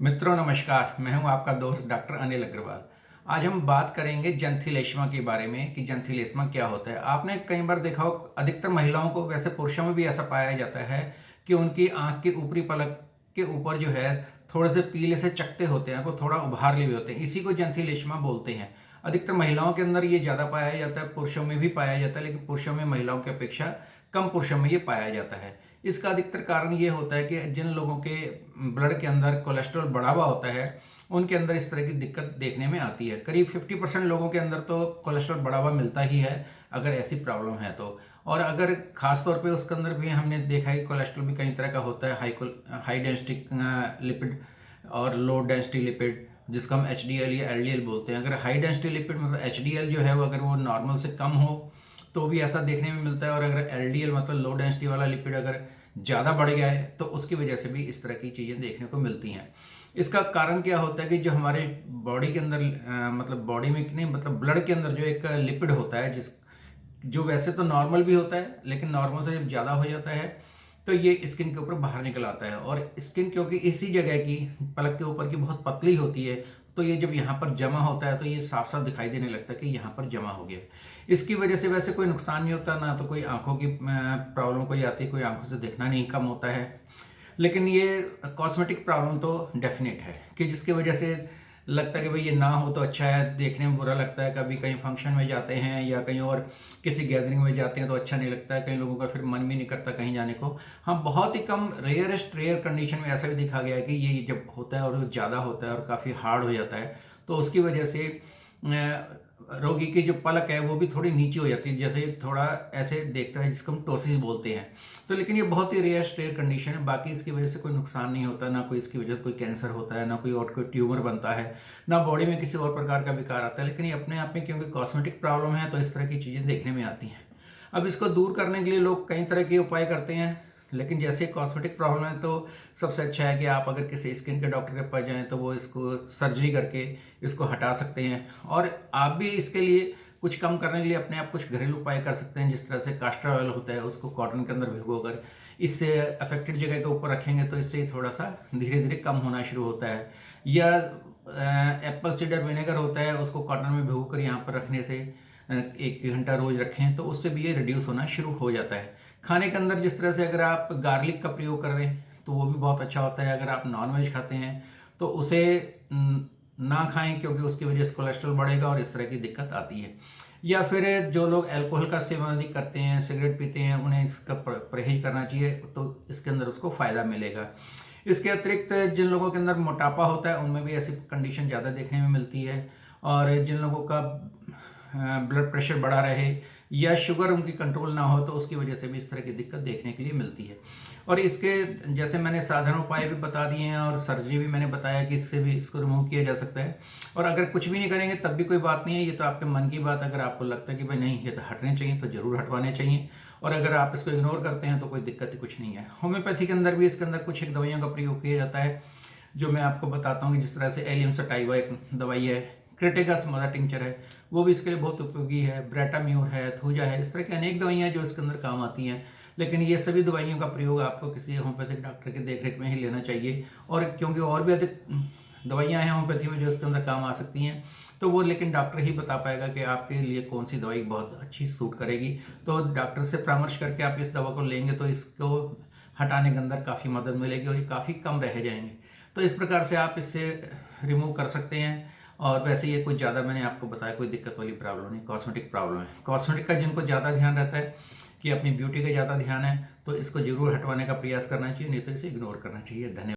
मित्रों नमस्कार, मैं हूं आपका दोस्त डॉक्टर अनिल अग्रवाल। आज हम बात करेंगे जंथिलेश्मा के बारे में कि जंथिलेश्मा क्या होता है। आपने कई बार देखा हो, अधिकतर महिलाओं को, वैसे पुरुषों में भी ऐसा पाया जाता है कि उनकी आंख के ऊपरी पलक के ऊपर जो है थोड़े से पीले से चकते होते हैं, वो थोड़ा उभारले हुए होते हैं। इसी को जंथिलेश्मा बोलते हैं। अधिकतर महिलाओं के अंदर ये ज़्यादा पाया जाता है, पुरुषों में भी पाया जाता है, लेकिन पुरुषों में महिलाओं की अपेक्षा कम पुरुषों में ये पाया जाता है। इसका अधिकतर कारण ये होता है कि जिन लोगों के ब्लड के अंदर कोलेस्ट्रॉल बढ़ा हुआ होता है, उनके अंदर इस तरह की दिक्कत देखने में आती है। करीब 50% लोगों के अंदर तो कोलेस्ट्रॉल बढ़ा हुआ मिलता ही है, अगर ऐसी प्रॉब्लम है तो। और अगर खास तौर पे उसके अंदर भी हमने देखा है कि कोलेस्ट्रॉल भी कई तरह का होता है, हाई डेंसिटी लिपिड और लो डेंसिटी लिपिड, जिसको हम एच या एल बोलते हैं। अगर हाई डेंसिटी लिपिड मतलब एच जो है वो अगर वो नॉर्मल से कम हो तो भी ऐसा देखने में मिलता है, और अगर एल मतलब लो डेंसिटी वाला लिपिड अगर ज़्यादा बढ़ गया है तो उसकी वजह से भी इस तरह की चीज़ें देखने को मिलती हैं। इसका कारण क्या होता है कि जो हमारे बॉडी के अंदर मतलब बॉडी में नहीं, मतलब ब्लड के अंदर जो एक लिपिड होता है, जो वैसे तो नॉर्मल भी होता है, लेकिन नॉर्मल से जब ज़्यादा हो जाता है तो ये स्किन के ऊपर बाहर निकल आता है। और स्किन क्योंकि इसी जगह की, पलक के ऊपर की बहुत पतली होती है, तो ये जब यहाँ पर जमा होता है तो ये साफ साफ दिखाई देने लगता है कि यहाँ पर जमा हो गया। इसकी वजह से वैसे कोई नुकसान नहीं होता, ना तो कोई आंखों की प्रॉब्लम कोई आती, कोई आंखों से देखना नहीं कम होता है। लेकिन ये कॉस्मेटिक प्रॉब्लम तो डेफिनेट है कि जिसकी वजह से लगता है कि भाई ये ना हो तो अच्छा है, देखने में बुरा लगता है। कभी कहीं फंक्शन में जाते हैं या कहीं और किसी गैदरिंग में जाते हैं तो अच्छा नहीं लगता है, कई लोगों का फिर मन भी नहीं करता कहीं जाने को। हाँ, बहुत ही कम रेयर कंडीशन में ऐसा भी देखा गया है कि ये जब होता है और ज़्यादा होता है और काफ़ी हार्ड हो जाता है, तो उसकी वजह से रोगी की जो पलक है वो भी थोड़ी नीचे हो जाती है, जैसे थोड़ा ऐसे देखता है, जिसको हम टोसिस बोलते हैं। तो लेकिन ये बहुत ही रेयर कंडीशन है। बाकी इसकी वजह से कोई नुकसान नहीं होता, ना कोई इसकी वजह से कोई कैंसर होता है, ना कोई और कोई ट्यूमर बनता है, ना बॉडी में किसी और प्रकार का विकार आता है। लेकिन ये अपने आप में क्योंकि कॉस्मेटिक प्रॉब्लम है तो इस तरह की चीज़ें देखने में आती हैं। अब इसको दूर करने के लिए लोग कई तरह के उपाय करते हैं, लेकिन जैसे कॉस्मेटिक प्रॉब्लम है तो सबसे अच्छा है कि आप अगर किसी स्किन के डॉक्टर के पास जाएं तो वो इसको सर्जरी करके इसको हटा सकते हैं। और आप भी इसके लिए कुछ कम करने के लिए अपने आप कुछ घरेलू उपाय कर सकते हैं, जिस तरह से कास्टर ऑयल होता है उसको कॉटन के अंदर भिगोकर इससे अफेक्टेड जगह के ऊपर रखेंगे तो इससे थोड़ा सा धीरे धीरे कम होना शुरू होता है। या एप्पल सीडर विनेगर होता है, उसको कॉटन में भिगोकर यहाँ पर रखने से 1 घंटा रोज रखें तो उससे भी ये रिड्यूस होना शुरू हो जाता है। खाने के अंदर जिस तरह से अगर आप गार्लिक का प्रयोग कर रहे हैं तो वो भी बहुत अच्छा होता है। अगर आप नॉनवेज खाते हैं तो उसे ना खाएं, क्योंकि उसकी वजह से कोलेस्ट्रॉल बढ़ेगा और इस तरह की दिक्कत आती है। या फिर जो लोग अल्कोहल का सेवन अधिक करते हैं, सिगरेट पीते हैं, उन्हें इसका परहेज करना चाहिए, तो इसके अंदर उसको फ़ायदा मिलेगा। इसके अतिरिक्त जिन लोगों के अंदर मोटापा होता है उनमें भी ऐसी कंडीशन ज़्यादा देखने में मिलती है। और जिन लोगों का ब्लड प्रेशर बढ़ा रहे या शुगर उनकी कंट्रोल ना हो तो उसकी वजह से भी इस तरह की दिक्कत देखने के लिए मिलती है। और इसके जैसे मैंने साधारण उपाय भी बता दिए हैं और सर्जरी भी मैंने बताया कि इससे भी इसको रिमूव किया जा सकता है। और अगर कुछ भी नहीं करेंगे तब भी कोई बात नहीं है, ये तो आपके मन की बात। अगर आपको लगता है कि भाई नहीं ये तो हटने चाहिए तो ज़रूर हटवाने चाहिए, और अगर आप इसको इग्नोर करते हैं तो कोई दिक्कत ही कुछ नहीं है। होम्योपैथी के अंदर भी इसके अंदर कुछ एक दवाइयों का प्रयोग किया जाता है, जो मैं आपको बताता हूँ कि जिस तरह से एलियम सटाइवा एक दवाई है, क्रिटिकस मदर टिंचर है, वो भी इसके लिए बहुत उपयोगी है, ब्रेटाम्यूर है, थूजा है, इस तरह की अनेक दवाइयाँ जो इसके अंदर काम आती हैं। लेकिन ये सभी दवाइयों का प्रयोग आपको किसी होम्योपैथिक डॉक्टर के देखरेख में ही लेना चाहिए। और क्योंकि और भी अधिक दवाइयाँ हैं होम्योपैथी में जो इसके अंदर काम आ सकती हैं, तो वो लेकिन डॉक्टर ही बता पाएगा कि आपके लिए कौन सी दवाई बहुत अच्छी सूट करेगी। तो डॉक्टर से परामर्श करके आप इस दवा को लेंगे तो इसको हटाने के अंदर काफ़ी मदद मिलेगी और ये काफ़ी कम रह जाएंगे। तो इस प्रकार से आप इससे रिमूव कर सकते हैं। और वैसे ये कुछ ज़्यादा मैंने आपको बताया कोई दिक्कत वाली प्रॉब्लम नहीं, कॉस्मेटिक प्रॉब्लम है। कॉस्मेटिक का जिनको ज़्यादा ध्यान रहता है कि अपनी ब्यूटी का ज़्यादा ध्यान है तो इसको ज़रूर हटवाने का प्रयास करना चाहिए, नहीं तो इसे इग्नोर करना चाहिए। धन्यवाद।